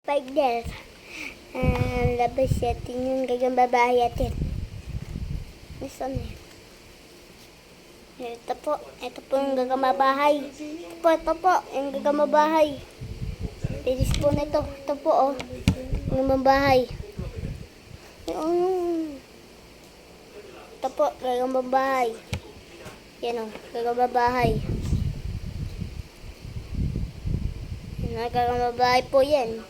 Spider. Labas natin yung gagang babae natin. Nasaan eh? Ito po yung gagang babae. Ito po, yung gagang babae. Bilis po na ito. Ito po oh, yung babae. Ito po, gagang babae. Yan oh, gagang babae. Yan, gagang babae po yan.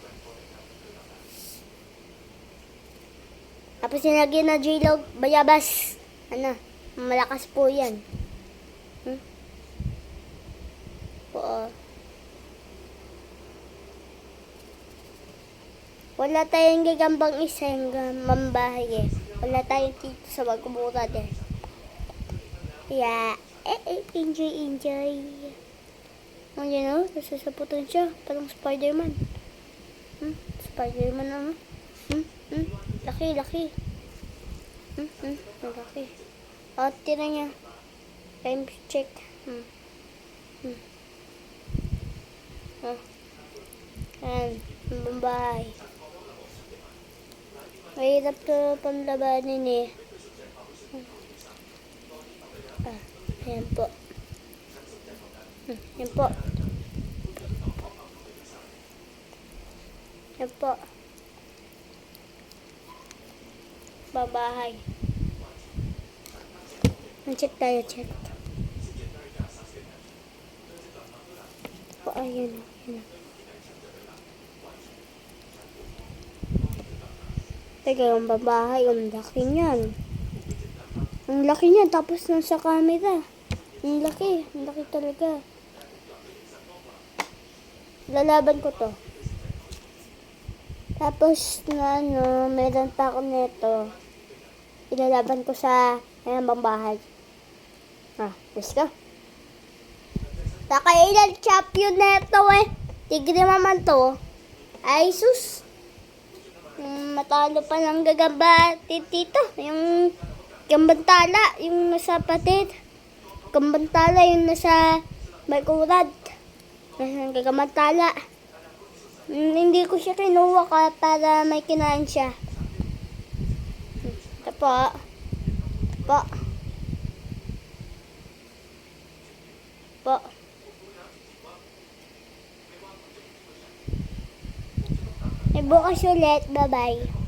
Tapos sinagyan na J-Log, bayabas. Ano, malakas po yan. Po. Wala tayong gagambang isang mambahay eh. Wala tayong dito sa magkumura din. Yeah, enjoy. Oh, yan o, nasasaputan siya. Parang Spider-Man. Spider-Man ano? Laki. Laki. O, tira niya. Time check. Ayan, Bombay. Mahirap to panlabanin eh. Ayan po. Ayan po. Ayan po. Babahay. Check tayo, check. Po, ayun. Teka, yung babahay, ang laki niyan. Ang laki niyan, tapos nasa camera. Ang laki talaga. Lalaban ko to. Tapos na ano, meron pa ako nito. Ilalaban ko sa babahay. Let's go. Nakailan champion na ito eh. Tigre naman to. Ay sus. Matalo pa ng gagamba tito. Yung gambantala, yung nasa patid. Gambantala, yung nasa Baykurad. Nasa gagambantala. Hindi ko siya kinuha para may kinain siya. Ito po. Bukas ulit. Bye-bye.